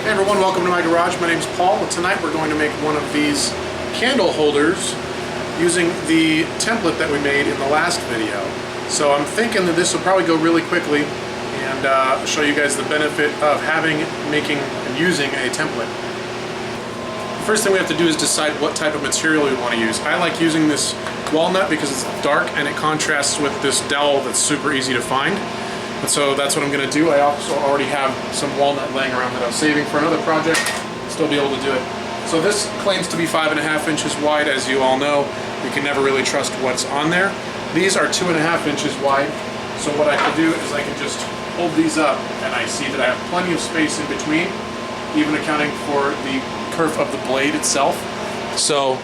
Hey everyone, welcome to my garage. My name is Paul, and tonight we're going to make one of these candle holders using the template that we made in the last video. So I'm thinking that this will probably go really quickly and show you guys the benefit of making and using a template. The first thing we have to do is decide what type of material we want to use. I like using this walnut because it's dark and it contrasts with this dowel that's super easy to find. And so that's what I'm going to do. I also already have some walnut laying around that I was saving for another project. Still be able to do it. So this claims to be 5.5 inches wide, as you all know. You can never really trust what's on there. These are 2.5 inches wide. So what I can do is I can just hold these up and I see that I have plenty of space in between, even accounting for the curve of the blade itself. So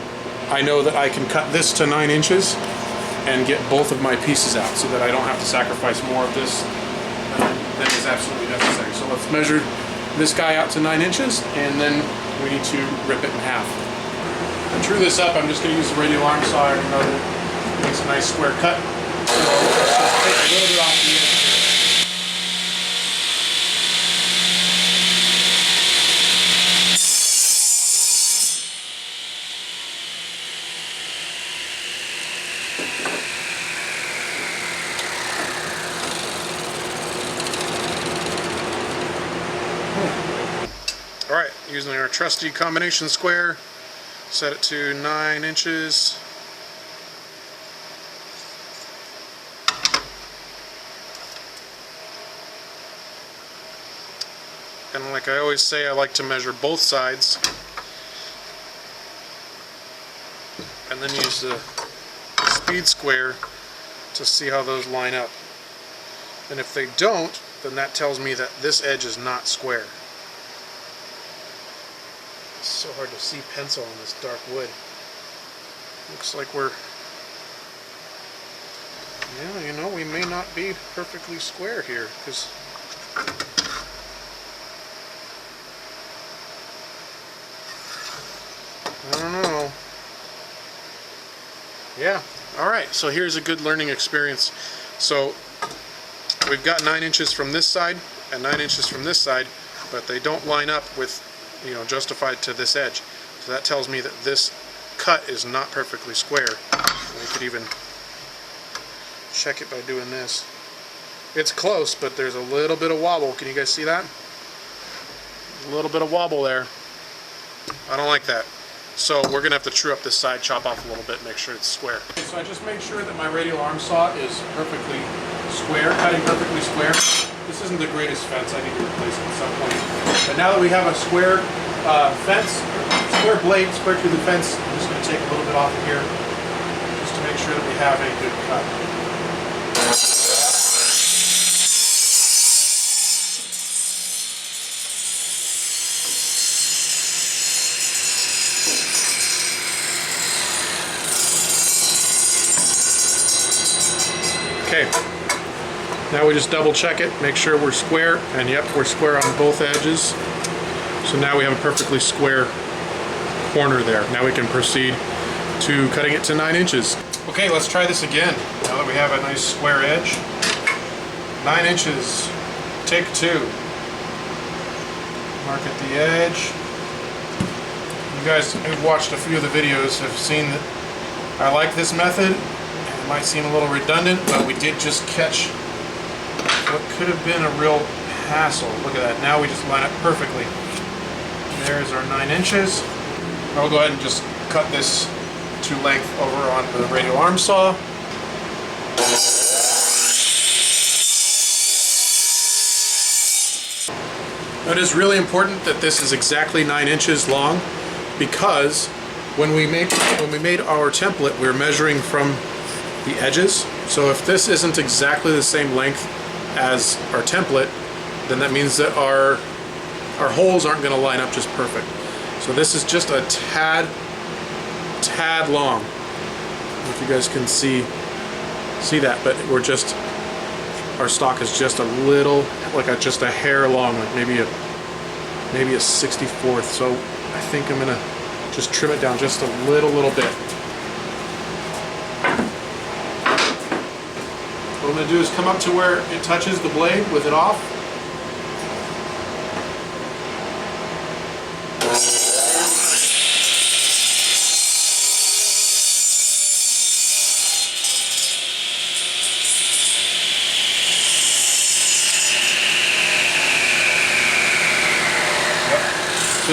I know that I can cut this to 9 inches and get both of my pieces out so that I don't have to sacrifice more of this than is absolutely necessary. So let's measure this guy out to 9 inches, and then we need to rip it in half. To true this up, I'm just going to use the radial arm saw. I already know that it makes a nice square cut. So let's just take a little bit off the edge. Alright, using our trusty combination square, set it to 9 inches. And like I always say, I like to measure both sides and then use the speed square to see how those line up. And if they don't, then that tells me that this edge is not square. It's so hard to see pencil on this dark wood. Looks like yeah, you know, we may not be perfectly square here, because I don't know. Yeah, alright, so here's a good learning experience. So we've got 9 inches from this side and 9 inches from this side, but they don't line up with, you know, justified to this edge. So that tells me that this cut is not perfectly square. We could even check it by doing this. It's close, but there's a little bit of wobble. Can you guys see that? A little bit of wobble there. I don't like that. So we're going to have to true up this side, chop off a little bit, make sure it's square. Okay, so I just made sure that my radial arm saw is perfectly square, cutting perfectly square. This isn't the greatest fence, I need to replace it at some point. But now that we have a square fence, square blade, square through the fence, I'm just going to take a little bit off of here just to make sure that we have a good cut. Okay. Now we just double check it, make sure we're square, and yep, we're square on both edges. So now we have a perfectly square corner there. Now we can proceed to cutting it to 9 inches. Okay, let's try this again. Now that we have a nice square edge. 9 inches, take 2. Mark at the edge. You guys who've watched a few of the videos have seen that I like this method. It might seem a little redundant, but we did just catch what could have been a real hassle. Look at that. Now we just line up perfectly. There's our 9 inches. I'll go ahead and just cut this to length over on the radial arm saw. Now it is really important that this is exactly 9 inches long, because when we made our template, we're measuring from the edges. So if this isn't exactly the same length as our template, then that means that our holes aren't going to line up just perfect. So this is just a tad long. If you guys can see that, but our stock is just a little, like just a hair long, like maybe a 64th. So I think I'm gonna just trim it down just a little bit. What I'm going to do is come up to where it touches the blade with it off. So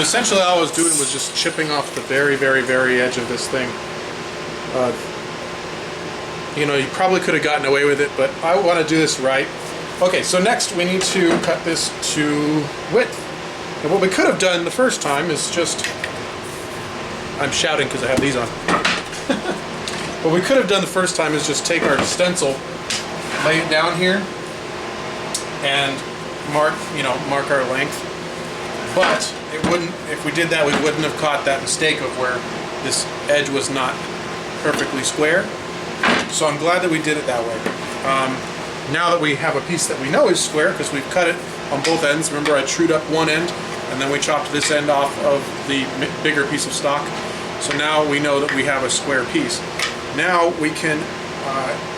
essentially all I was doing was just chipping off the very, very, very edge of this thing. You know, you probably could have gotten away with it, but I want to do this right. Okay, so next we need to cut this to width. And what we could have done the first time is just... I'm shouting because I have these on. What we could have done the first time is just take our stencil, lay it down here, and mark our length. But it wouldn't, if we did that, we wouldn't have caught that mistake of where this edge was not perfectly square. So I'm glad that we did it that way. Now that we have a piece that we know is square, because we've cut it on both ends. Remember, I trued up one end, and then we chopped this end off of the bigger piece of stock. So now we know that we have a square piece. Now we can,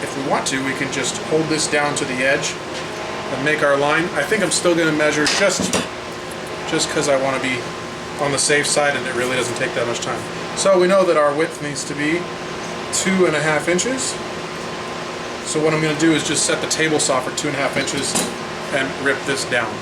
if we want to, we can just hold this down to the edge and make our line. I think I'm still going to measure just because I want to be on the safe side, and it really doesn't take that much time. So we know that our width needs to be 2.5 inches. So what I'm going to do is just set the table saw for 2.5 inches and rip this down.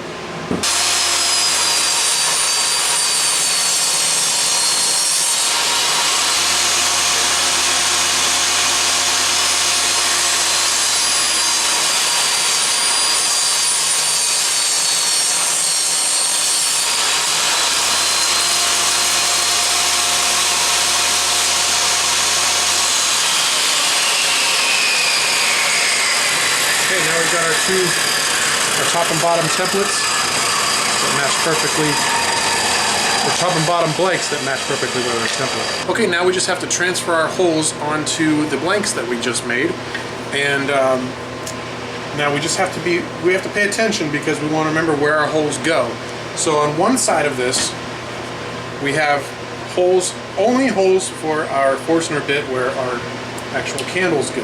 Now we've got our top and bottom templates that match perfectly, or top and bottom blanks that match perfectly with our template. Okay, now we just have to transfer our holes onto the blanks that we just made, and now we just have to pay attention because we want to remember where our holes go. So on one side of this, we have holes, only holes for our Forstner bit where our actual candles go.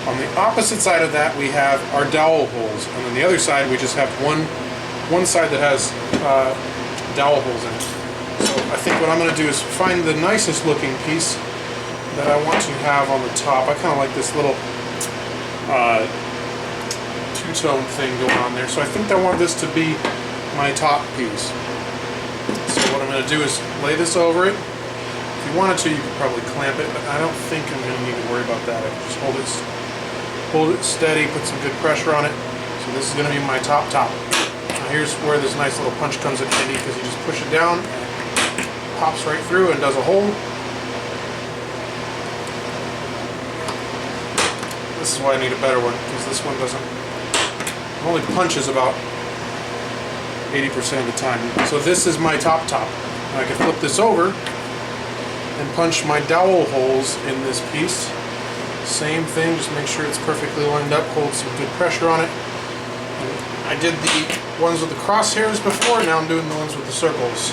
On the opposite side of that, we have our dowel holes, and on the other side, we just have one side that has dowel holes in it. So I think what I'm going to do is find the nicest looking piece that I want to have on the top. I kind of like this little two-tone thing going on there. So I think I want this to be my top piece. So what I'm going to do is lay this over it. If you wanted to, you could probably clamp it, but I don't think I'm going to need to worry about that. I can just hold it steady, put some good pressure on it. So this is going to be my top. Now here's where this nice little punch comes in handy, because you just push it down and it pops right through and does a hole. This is why I need a better one, because this one only punches about 80% of the time. So this is my top. Now I can flip this over and punch my dowel holes in this piece. Same thing, just make sure it's perfectly lined up, hold some good pressure on it. And I did the ones with the crosshairs before, now I'm doing the ones with the circles.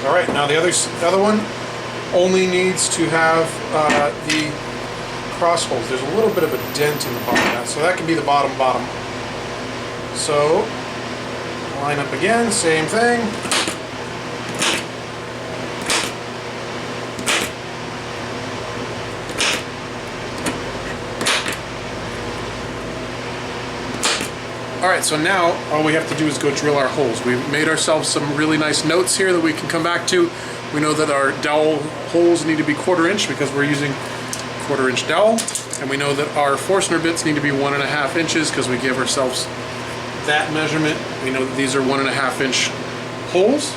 Alright, now the other one only needs to have the cross holes. There's a little bit of a dent in the bottom of that, so that can be the bottom. So, line up again, same thing. Alright, so now all we have to do is go drill our holes. We've made ourselves some really nice notes here that we can come back to. We know that our dowel holes need to be 1/4 inch because we're using 1/4 inch dowel. And we know that our Forstner bits need to be 1.5 inches because we give ourselves that measurement. We know that these are 1.5 inch holes.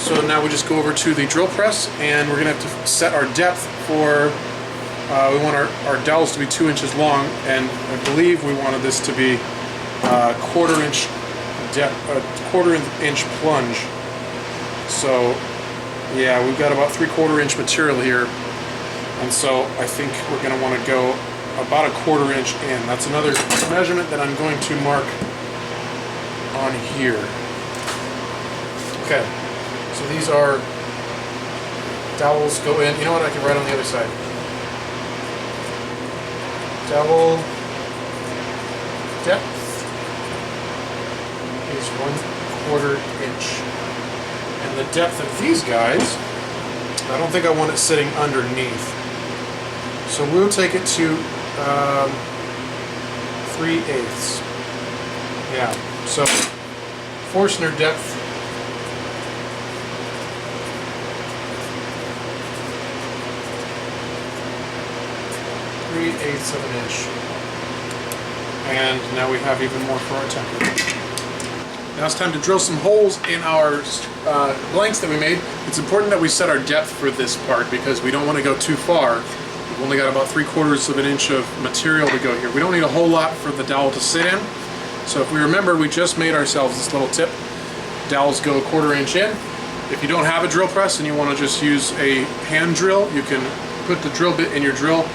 So now we just go over to the drill press, and we're going to have to set our depth for, we want our dowels to be 2 inches long, and I believe we wanted this to be 1/4 inch depth, 1/4 inch plunge. So yeah, we've got about 3/4 inch material here, and so I think we're going to want to go about 1/4 inch in. That's another measurement that I'm going to mark on here. Okay, so these are Dowels go in. You know what? I can write on the other side. Dowel depth is 1/4 inch. And the depth of these guys, I don't think I want it sitting underneath. So we'll take it to 3/8. Yeah, so Forstner depth (3/8 of an inch. And now we have even more for our template. Now it's time to drill some holes in our blanks that we made. It's important that we set our depth for this part because we don't want to go too far. We've only got about 3/4 of an inch of material to go here. We don't need a whole lot for the dowel to sit in. So if we remember, we just made ourselves this little tip. Dowels go 1/4 inch in. If you don't have a drill press and you want to just use a hand drill, you can put the drill bit in your drill,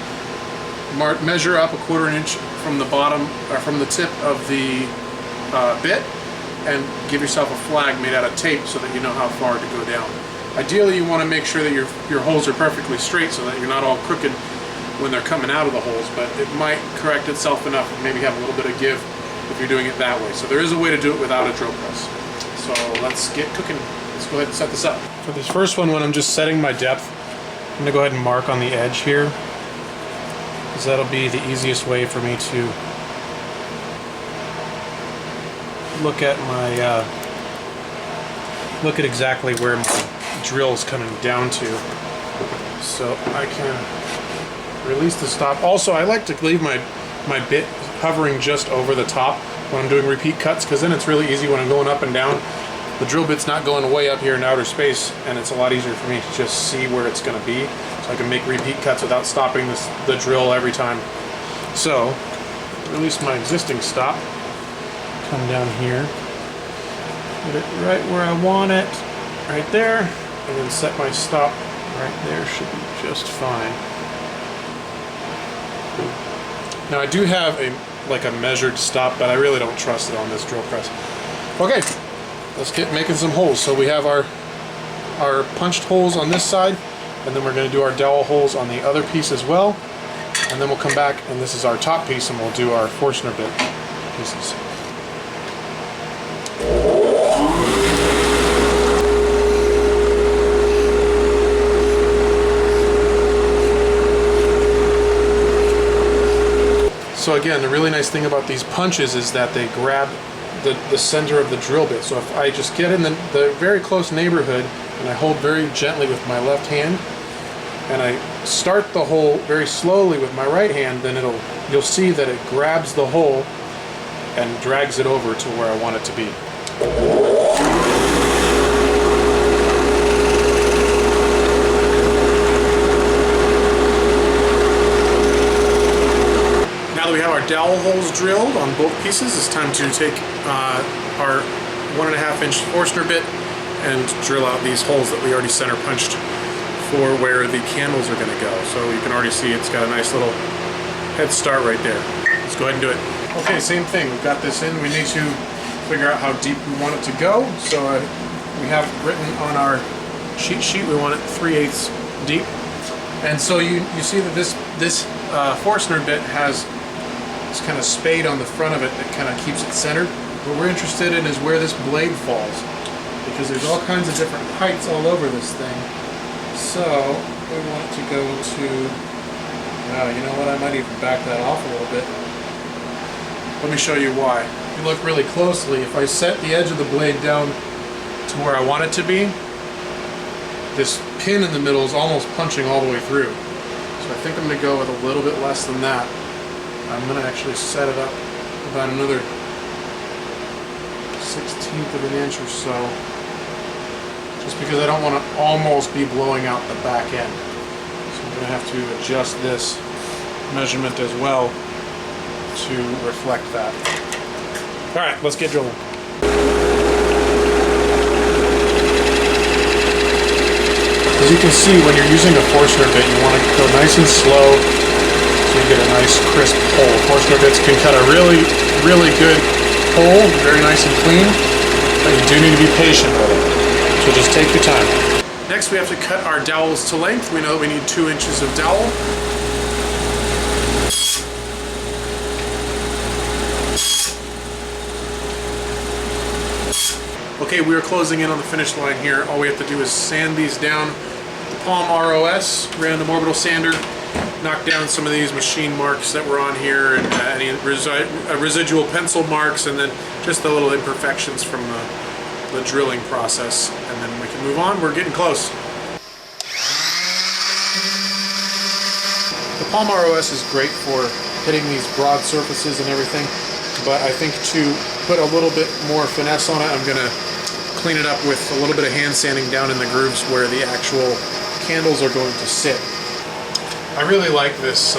measure up 1/4 inch from the bottom, or from the tip of the bit, and give yourself a flag made out of tape so that you know how far to go down. Ideally, you want to make sure that your holes are perfectly straight so that you're not all crooked when they're coming out of the holes, but it might correct itself enough and maybe have a little bit of give if you're doing it that way. So there is a way to do it without a drill press. So let's get cooking. Let's go ahead and set this up. For this first one, when I'm just setting my depth, I'm going to go ahead and mark on the edge here, because that'll be the easiest way for me to look at my look at exactly where my drill is coming down to, so I can release the stop. Also, I like to leave my bit hovering just over the top when I'm doing repeat cuts, because then it's really easy when I'm going up and down. The drill bit's not going way up here in outer space, and it's a lot easier for me to just see where it's going to be, so I can make repeat cuts without stopping the drill every time. So, release my existing stop, come down here, put it right where I want it, right there, and then set my stop right there. Should be just fine. Now I do have a measured stop, but I really don't trust it on this drill press. Okay, let's get making some holes. So we have our punched holes on this side, and then we're going to do our dowel holes on the other piece as well, and then we'll come back and this is our top piece and we'll do our Forstner bit pieces. So again, the really nice thing about these punches is that they grab the center of the drill bit. So if I just get in the very close neighborhood and I hold very gently with my left hand and I start the hole very slowly with my right hand, then you'll see that it grabs the hole and drags it over to where I want it to be. Now that we have our dowel holes drilled on both pieces, it's time to take our 1.5 inch Forstner bit and drill out these holes that we already center punched for where the candles are going to go. So you can already see it's got a nice little head start right there. Let's go ahead and do it. Okay, same thing. We've got this in. We need to figure out how deep we want it to go. So we have written on our cheat sheet we want it 3/8 deep. And so you see that this Forstner bit has this kind of spade on the front of it that kind of keeps it centered. What we're interested in is where this blade falls, because there's all kinds of different heights all over this thing. So we want it to go to, you know what, I might even back that off a little bit. Let me show you why. If you look really closely, if I set the edge of the blade down to where I want it to be, this pin in the middle is almost punching all the way through. So I think I'm going to go with a little bit less than that. I'm going to actually set it up about another 1/16 of an inch or so, just because I don't want to almost be blowing out the back end. So I'm going to have to adjust this measurement as well to reflect that. Alright, let's get drilling. As you can see, when you're using a Forstner bit, you want to go nice and slow so you get a nice crisp hole. Forstner bits can cut a really, really good hole, very nice and clean, but you do need to be patient with it. So just take your time. Next we have to cut our dowels to length. We know we need 2 inches of dowel. Okay, we are closing in on the finish line here. All we have to do is sand these down. The Palm ROS, random orbital sander, knock down some of these machine marks that were on here and any residual pencil marks, and then just the little imperfections from the drilling process. And then we can move on. We're getting close. The Palm ROS is great for hitting these broad surfaces and everything, but I think to put a little bit more finesse on it, I'm going to clean it up with a little bit of hand sanding down in the grooves where the actual candles are going to sit. I really like this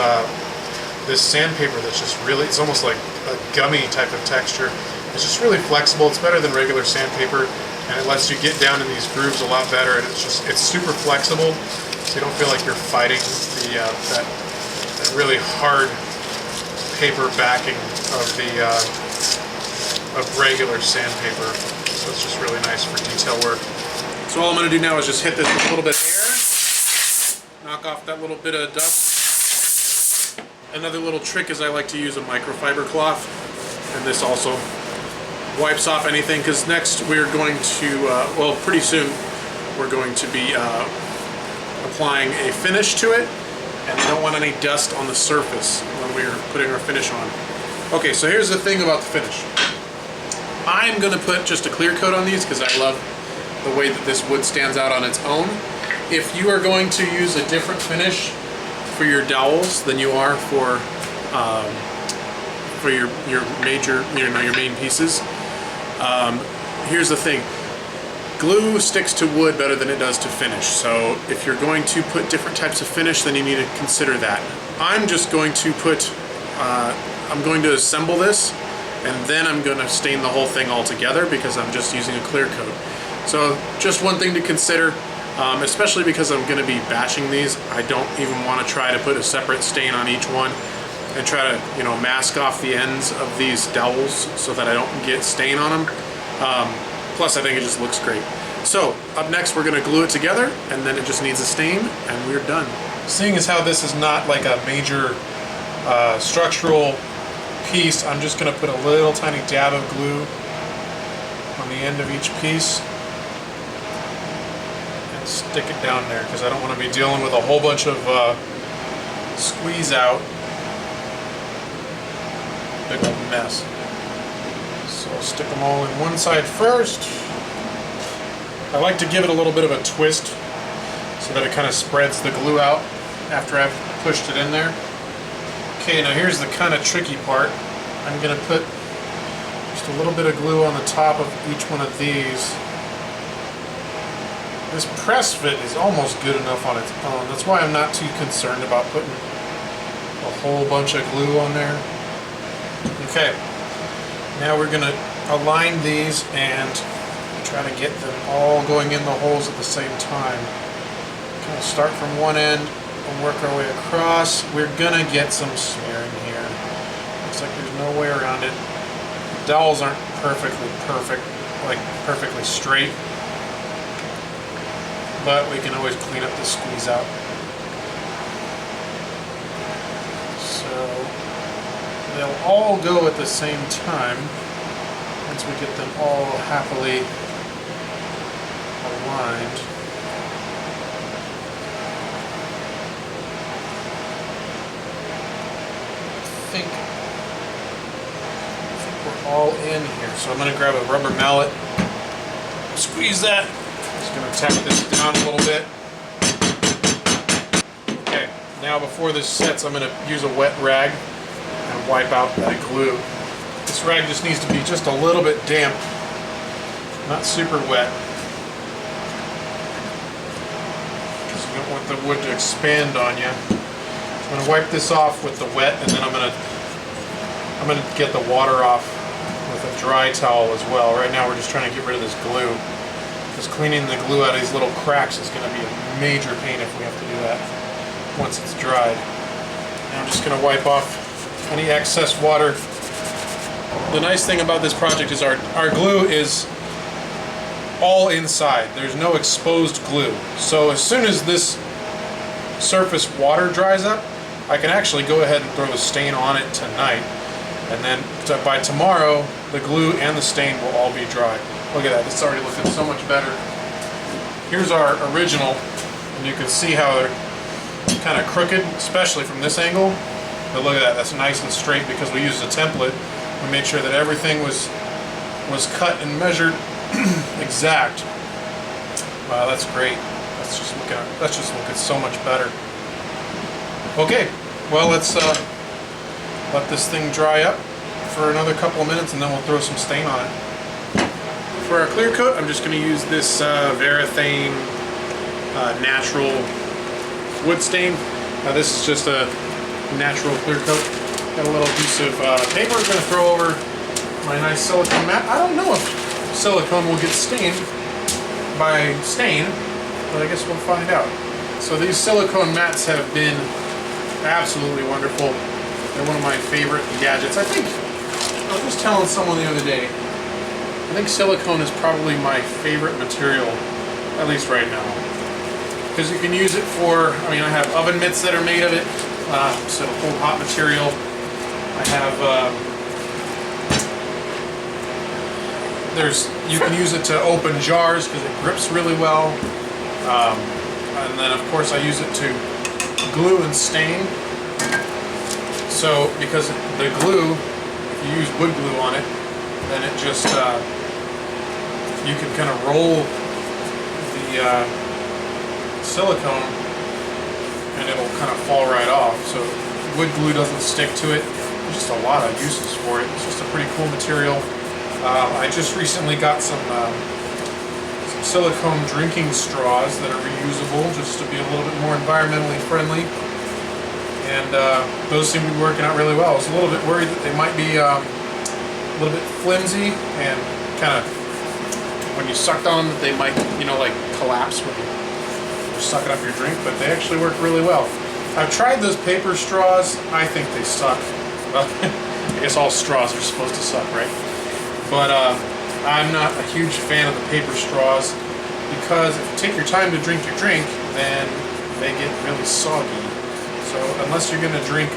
this sandpaper that's just really, it's almost like a gummy type of texture. It's just really flexible. It's better than regular sandpaper, and it lets you get down in these grooves a lot better, and it's super flexible, so you don't feel like you're fighting the that really hard paper backing of the of regular sandpaper. So it's just really nice for detail work. So all I'm going to do now is just hit this with a little bit of air, knock off that little bit of dust. Another little trick is I like to use a microfiber cloth, and this also wipes off anything, because next we're going to, well, pretty soon we're going to be applying a finish to it, and you don't want any dust on the surface when we're putting our finish on. Okay, so here's the thing about the finish. I'm going to put just a clear coat on these because I love the way that this wood stands out on its own. If you are going to use a different finish for your dowels than you are for your major, your main pieces, here's the thing. Glue sticks to wood better than it does to finish. So if you're going to put different types of finish, then you need to consider that. I'm just going to put, I'm going to assemble this, and then I'm going to stain the whole thing all together because I'm just using a clear coat. So just one thing to consider, especially because I'm going to be batching these. I don't even want to try to put a separate stain on each one and try to, you know, mask off the ends of these dowels so that I don't get stain on them. Plus I think it just looks great. So up next we're going to glue it together, and then it just needs a stain and we're done. Seeing as how this is not like a major structural piece, I'm just going to put a little tiny dab of glue on the end of each piece and stick it down there, because I don't want to be dealing with a whole bunch of squeeze out. Big old mess. So I'll stick them all in one side first. I like to give it a little bit of a twist so that it kind of spreads the glue out after I've pushed it in there. Okay, now here's the kind of tricky part. I'm going to put just a little bit of glue on the top of each one of these. This press fit is almost good enough on its own. That's why I'm not too concerned about putting a whole bunch of glue on there. Okay, now we're going to align these and try to get them all going in the holes at the same time. Kind of start from one end and work our way across. We're gonna get some smearing here. Looks like there's no way around it. The dowels aren't perfectly straight, but we can always clean up the squeeze out. So they'll all go at the same time once we get them all happily aligned. I think we're all in here. So I'm going to grab a rubber mallet, squeeze that. Just going to tap this down a little bit. Okay, now before this sets, I'm going to use a wet rag and wipe out that glue. This rag just needs to be just a little bit damp, not super wet, because you don't want the wood to expand on you. I'm going to wipe this off with the wet, and then I'm going to get the water off with a dry towel as well. Right now we're just trying to get rid of this glue, because cleaning the glue out of these little cracks is going to be a major pain if we have to do that once it's dried. Now I'm just going to wipe off any excess water. The nice thing about this project is our glue is all inside. There's no exposed glue. So as soon as this surface water dries up, I can actually go ahead and throw the stain on it tonight. And then by tomorrow, the glue and the stain will all be dry. Look at that, it's already looking so much better. Here's our original, and you can see how they're kind of crooked, especially from this angle. But look at that, that's nice and straight because we used a template. We made sure that everything was cut and measured exact. Wow, that's great. That's just looking so much better. Okay, well let's let this thing dry up for another couple of minutes and then we'll throw some stain on it. For our clear coat, I'm just going to use this Varathane natural wood stain. Now this is just a natural clear coat. Got a little piece of paper I'm going to throw over my nice silicone mat. I don't know if silicone will get stained by stain, but I guess we'll find out. So these silicone mats have been absolutely wonderful. They're one of my favorite gadgets. I think, I was just telling someone the other day, I think silicone is probably my favorite material, at least right now. Because you can use it for, I mean, I have oven mitts that are made of it, so hold hot material. I have, you can use it to open jars because it grips really well. And then of course I use it to glue and stain. So because the glue, if you use wood glue on it, then it just, you can kind of roll the silicone and it'll kind of fall right off. So wood glue doesn't stick to it. There's just a lot of uses for it. It's just a pretty cool material. I just recently got some silicone drinking straws that are reusable just to be a little bit more environmentally friendly. And those seem to be working out really well. I was a little bit worried that they might be a little bit flimsy and kind of, when you sucked on them, that they might, you know, like collapse when you're sucking up your drink, but they actually work really well. I've tried those paper straws. I think they suck. Well, I guess all straws are supposed to suck, right? But I'm not a huge fan of the paper straws because if you take your time to drink your drink, then they get really soggy. So unless you're going to drink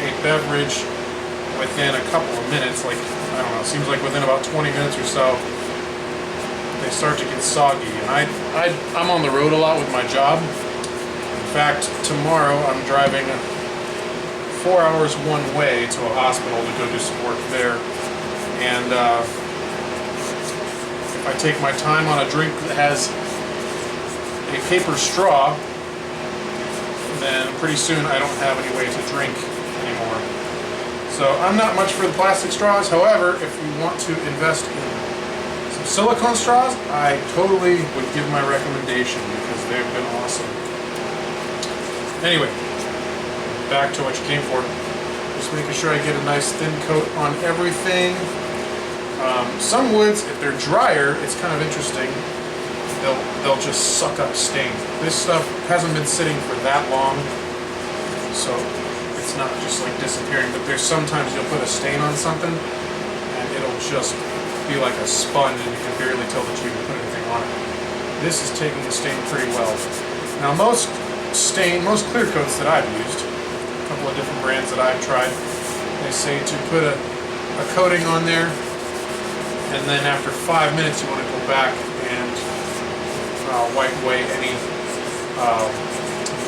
a beverage within a couple of minutes, like, I don't know, it seems like within about 20 minutes or so, they start to get soggy. And I'm on the road a lot with my job. In fact, tomorrow I'm driving 4 hours one way to a hospital to go do some work there. And if I take my time on a drink that has a paper straw, then pretty soon I don't have any way to drink anymore. So I'm not much for the plastic straws. However, if you want to invest in some silicone straws, I totally would give my recommendation because they've been awesome. Anyway, back to what you came for. Just making sure I get a nice thin coat on everything. Some woods, if they're drier, it's kind of interesting. They'll just suck up stain. This stuff hasn't been sitting for that long, so it's not just like disappearing. But there's sometimes you'll put a stain on something, and it'll just be like a sponge, and you can barely tell that you even put anything on it. This is taking the stain pretty well. Now most clear coats that I've used, a couple of different brands that I've tried, they say to put a coating on there, and then after 5 minutes you want to go back and wipe away any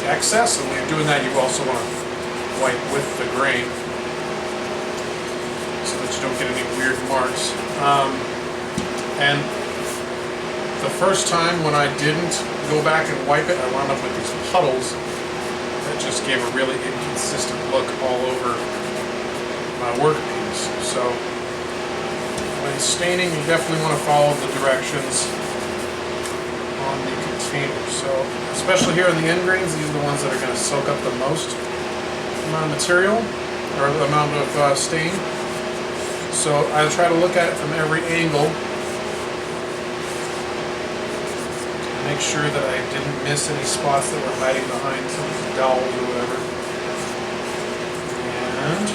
excess. And when you're doing that, you also want to wipe with the grain so that you don't get any weird marks. And the first time when I didn't go back and wipe it, I wound up with these puddles that just gave a really inconsistent look all over my workpiece. So when staining, you definitely want to follow the directions on the container. So especially here in the end grains, these are the ones that are going to soak up the most amount of material, or the amount of stain. So I try to look at it from every angle, make sure that I didn't miss any spots that were hiding behind some of the dowels or whatever. And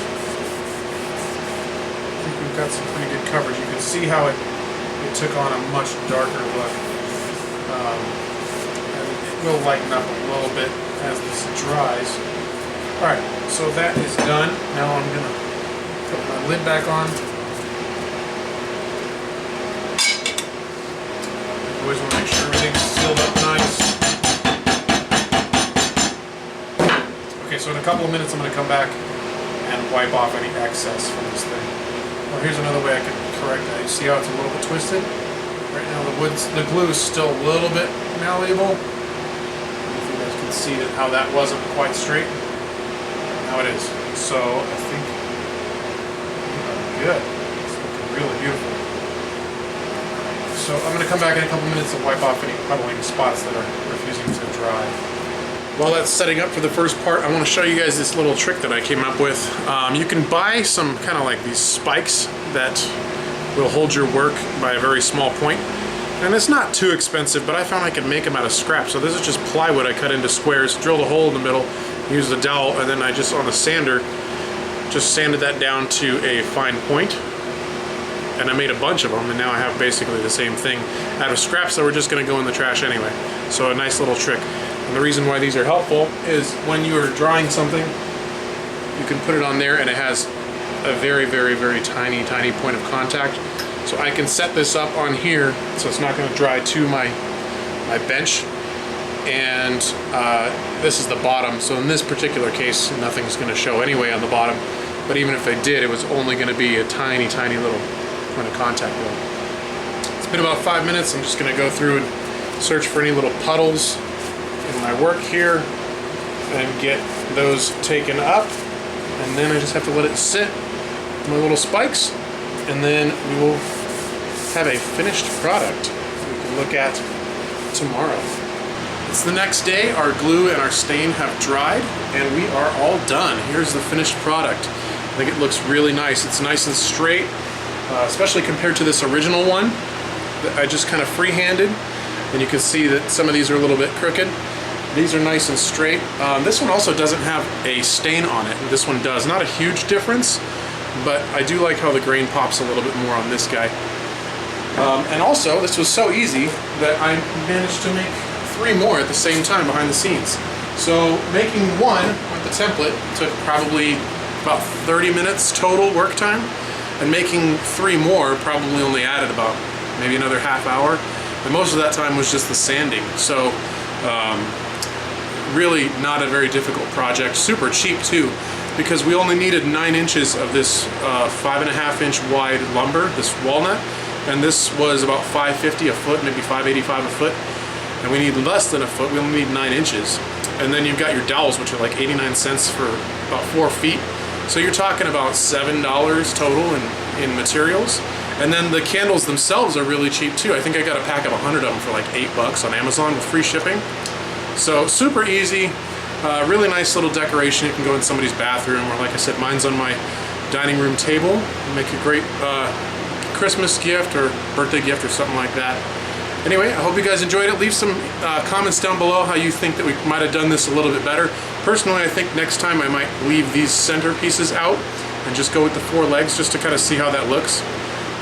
I think we've got some pretty good coverage. You can see how it it took on a much darker look. And it will lighten up a little bit as this dries. Alright, so that is done. Now I'm going to put my lid back on. Always want to make sure everything's sealed up nice. Okay, so in a couple of minutes I'm going to come back and wipe off any excess from this thing. Well, here's another way I can correct that. You see how it's a little bit twisted? Right now the glue is still a little bit malleable. If you guys can see that how that wasn't quite straight. Now it is. So I think good. It's looking really beautiful. So I'm going to come back in a couple minutes and wipe off any puddling spots that are refusing to dry. While that's setting up for the first part, I want to show you guys this little trick that I came up with. You can buy some kind of like these spikes that will hold your work by a very small point. And it's not too expensive, but I found I could make them out of scrap. So this is just plywood I cut into squares, drilled a hole in the middle, used a dowel, and then I just on a sander just sanded that down to a fine point. And I made a bunch of them, and now I have basically the same thing out of scraps that were just going to go in the trash anyway. So a nice little trick. And the reason why these are helpful is when you are drying something, you can put it on there and it has a very, very, very tiny, tiny point of contact. So I can set this up on here so it's not going to dry to my bench. And this is the bottom. So in this particular case, nothing's going to show anyway on the bottom. But even if they did, it was only going to be a tiny, tiny little point of contact. It's been about 5 minutes. I'm just going to go through and search for any little puddles in my work here and get those taken up. And then I just have to let it sit with my little spikes. And then we will have a finished product we can look at tomorrow. It's the next day. Our glue and our stain have dried and we are all done. Here's the finished product. I think it looks really nice. It's nice and straight, especially compared to this original one that I just kind of free-handed. And you can see that some of these are a little bit crooked. These are nice and straight. This one also doesn't have a stain on it. This one does. Not a huge difference, but I do like how the grain pops a little bit more on this guy. And also, this was so easy that I managed to make 3 more at the same time behind the scenes. So making one with the template took probably about 30 minutes total work time, and making 3 more probably only added about maybe another half hour. And most of that time was just the sanding. So really not a very difficult project. Super cheap too, because we only needed 9 inches of this 5.5 inch wide lumber, this walnut, and this was about $5.50 a foot, maybe $5.85 a foot. And we need less than a foot. We only need 9 inches. And then you've got your dowels, which are like 89 cents for about 4 feet. So you're talking about $7 total in materials. And then the candles themselves are really cheap too. I think I got a pack of 100 of them for like $8 on Amazon with free shipping. So super easy, really nice little decoration. It can go in somebody's bathroom, or like I said, mine's on my dining room table. Make a great Christmas gift or birthday gift or something like that. Anyway, I hope you guys enjoyed it. Leave some comments down below how you think that we might have done this a little bit better. Personally, I think next time I might leave these center pieces out and just go with the 4 legs just to kind of see how that looks.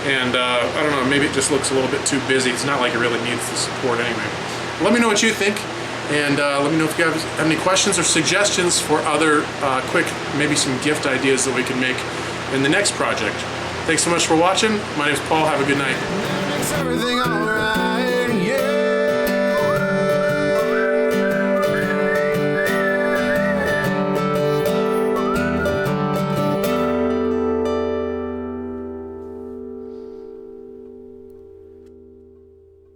And I don't know, maybe it just looks a little bit too busy. It's not like it really needs the support anyway. Let me know what you think, and let me know if you guys have any questions or suggestions for other quick, maybe some gift ideas that we can make in the next project. Thanks so much for watching. My name is Paul. Have a good night.